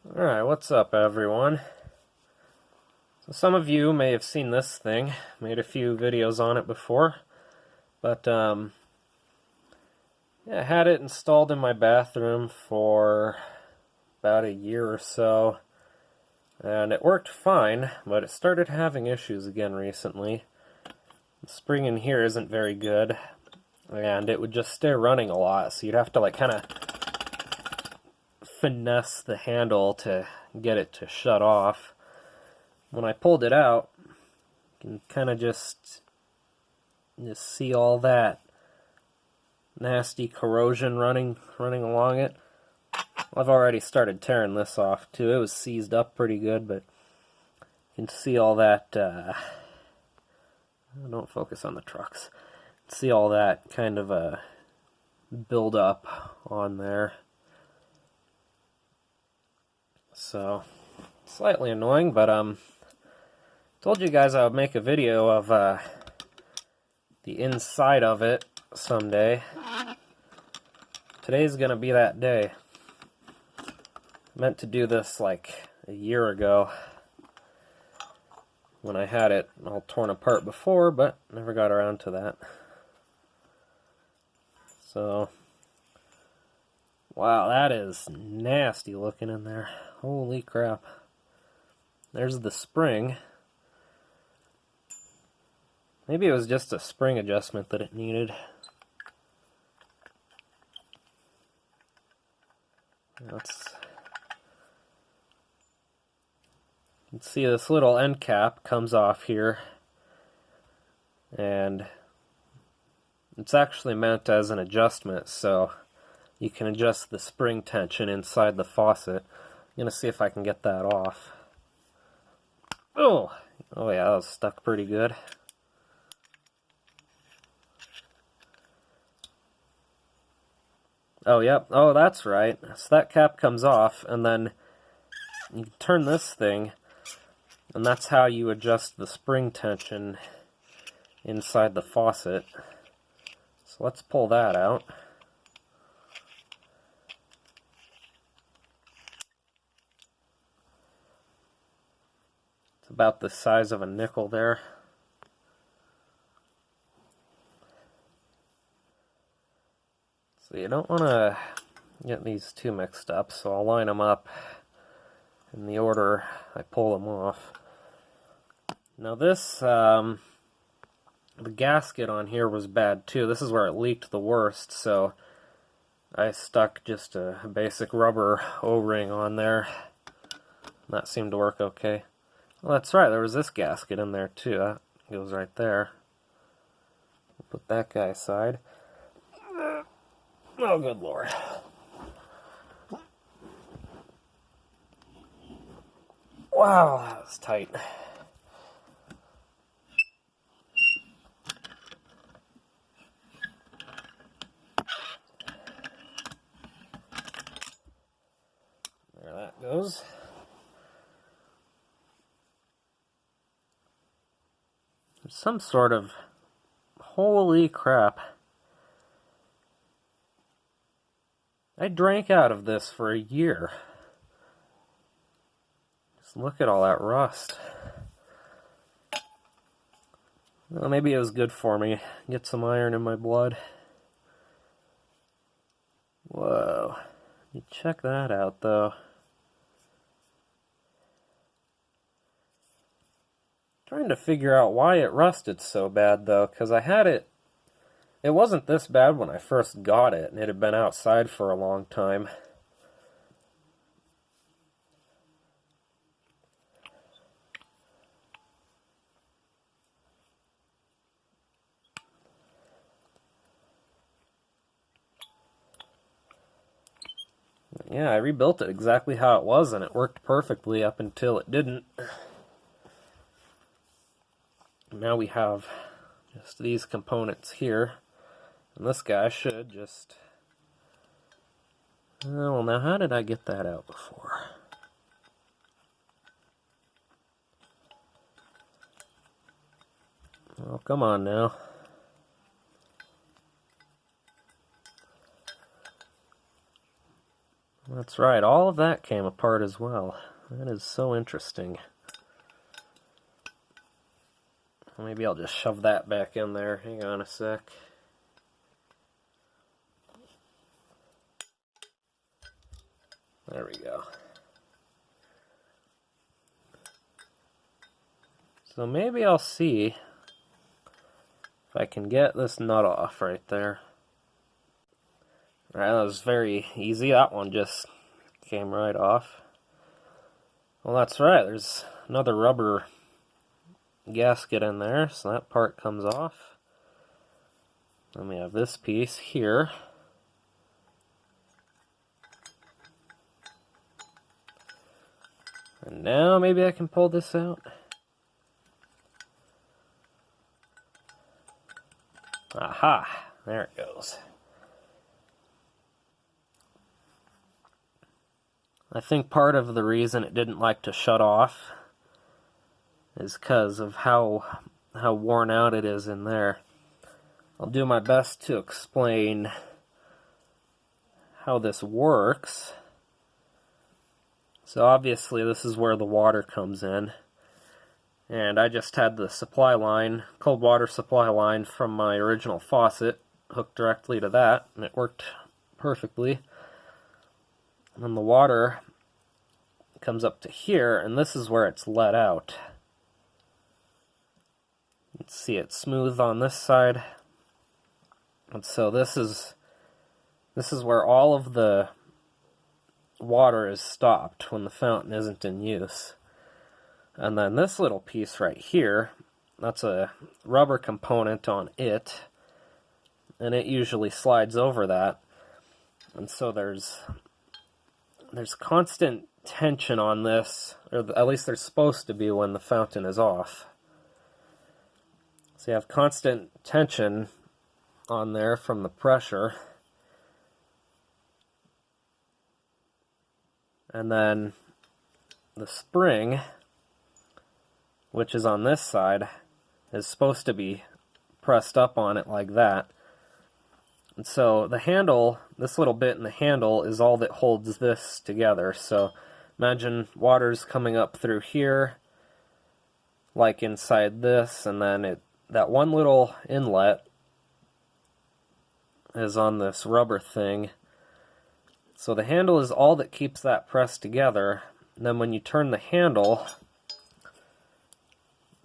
Alright, what's up everyone? So some of you may have seen this thing, made a few videos on it before, but yeah, I had it installed in my bathroom for about a year or so, and it worked fine, but it started having issues again recently. The spring in here isn't very good, and it would just stay running a lot, so you'd have to like kind of finesse the handle to get it to shut off. When I pulled it out, you can kind of just see all that nasty corrosion running along it. I've already started tearing this off too. It was seized up pretty good, but you can see all that, don't focus on the trucks. See all that kind of build up on there. So, slightly annoying, but told you guys I would make a video of the inside of it someday. Today's gonna be that day. I meant to do this like a year ago when I had it all torn apart before, but never got around to that. So, wow, that is nasty looking in there. Holy crap. There's the spring. Maybe it was just a spring adjustment that it needed. You can see this little end cap comes off here, and it's actually meant as an adjustment, so you can adjust the spring tension inside the faucet. I'm gonna see if I can get that off. Oh yeah, that was stuck pretty good. Oh, yep. Oh, that's right. So that cap comes off, and then you turn this thing, and that's how you adjust the spring tension inside the faucet. So let's pull that out. It's about the size of a nickel there. So you don't want to get these too mixed up, so I'll line them up in the order I pull them off. Now this, the gasket on here was bad too. This is where it leaked the worst, so I stuck just a basic rubber O-ring on there. That seemed to work okay. Well, that's right, there was this gasket in there too. That goes right there. Put that guy aside. Oh, good lord. Wow, that was tight. There that goes. There's some sort of... Holy crap. I drank out of this for a year. Just look at all that rust. Well, maybe it was good for me. Get some iron in my blood. Whoa. You check that out, though. Trying to figure out why it rusted so bad, though, because I had it... It wasn't this bad when I first got it, and it had been outside for a long time. Yeah, I rebuilt it exactly how it was, and it worked perfectly up until it didn't. Now we have just these components here. And this guy should just... Oh, well, now how did I get that out before? Oh, come on now. That's right, all of that came apart as well. That is so interesting. Maybe I'll just shove that back in there. Hang on a sec. There we go. So maybe I'll see if I can get this nut off right there. Alright, that was very easy. That one just came right off. Well, that's right. There's another rubber gasket in there, so that part comes off. Then we have this piece here. And now maybe I can pull this out. Aha! There it goes. I think part of the reason it didn't like to shut off is because of how worn out it is in there. I'll do my best to explain how this works. So obviously this is where the water comes in. And I just had the supply line, cold water supply line from my original faucet hooked directly to that, and it worked perfectly. And then the water comes up to here, and this is where it's let out. You can see it's smooth on this side. And so this is where all of the water is stopped when the fountain isn't in use. And then this little piece right here, that's a rubber component on it, and it usually slides over that. And so there's constant tension on this, or at least there's supposed to be when the fountain is off. So you have constant tension on there from the pressure. And then the spring, which is on this side, is supposed to be pressed up on it like that. And so the handle, this little bit in the handle, is all that holds this together. So imagine water's coming up through here, like inside this, and then that one little inlet is on this rubber thing. So the handle is all that keeps that pressed together. And then when you turn the handle,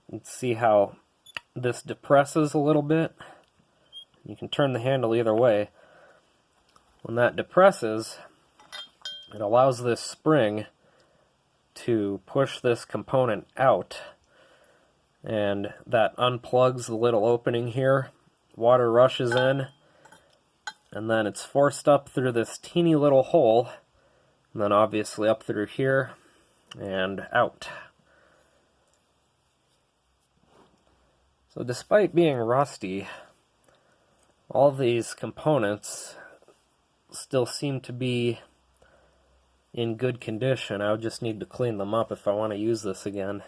you can see how this depresses a little bit. You can turn the handle either way. When that depresses, it allows this spring to push this component out, and that unplugs the little opening here. Water rushes in, and then it's forced up through this teeny little hole, and then obviously up through here and out. So despite being rusty, all these components still seem to be in good condition. I would just need to clean them up if I want to use this again.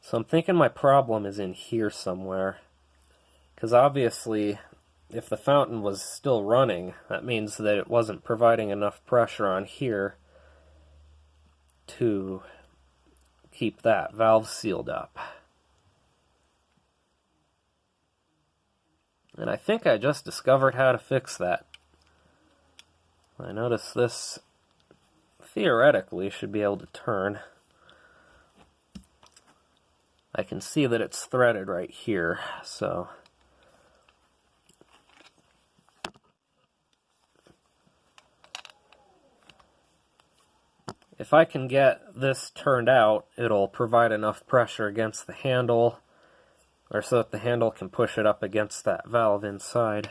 So I'm thinking my problem is in here somewhere. Because obviously, if the fountain was still running, that means that it wasn't providing enough pressure on here to keep that valve sealed up. And I think I just discovered how to fix that. I notice this theoretically should be able to turn. I can see that it's threaded right here, so if I can get this turned out, it'll provide enough pressure against the handle, or so that the handle can push it up against that valve inside.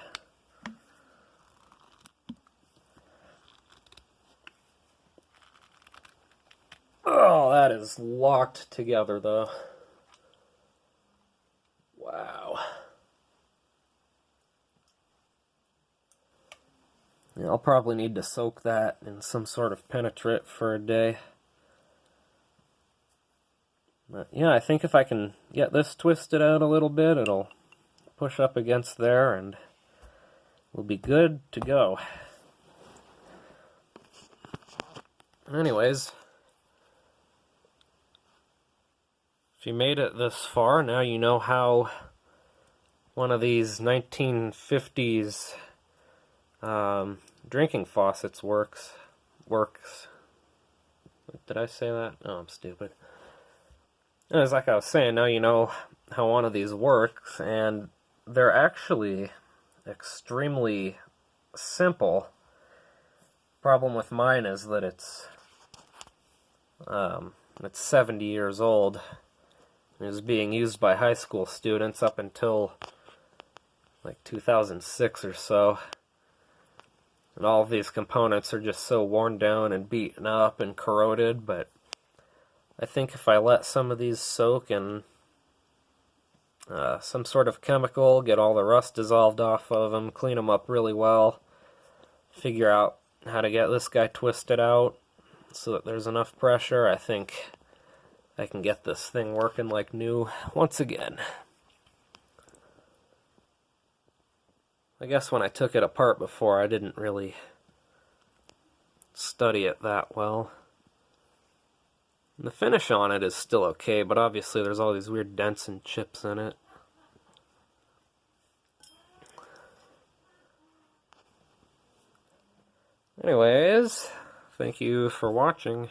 Oh, that is locked together though. Wow. Yeah, I'll probably need to soak that in some sort of penetrate for a day. But yeah, I think if I can get this twisted out a little bit, it'll push up against there and we'll be good to go. Anyways, if you made it this far, now you know how one of these 1950s drinking faucets works. Did I say that? Oh, I'm stupid. Anyways, like I was saying, now you know how one of these works, and they're actually extremely simple. Problem with mine is that it's 70 years old. It was being used by high school students up until like 2006 or so. And all of these components are just so worn down and beaten up and corroded, but I think if I let some of these soak in some sort of chemical, get all the rust dissolved off of them, clean them up really well, figure out how to get this guy twisted out so that there's enough pressure, I think I can get this thing working like new once again. I guess when I took it apart before, I didn't really study it that well. And the finish on it is still okay, but obviously there's all these weird dents and chips in it. Anyways, thank you for watching.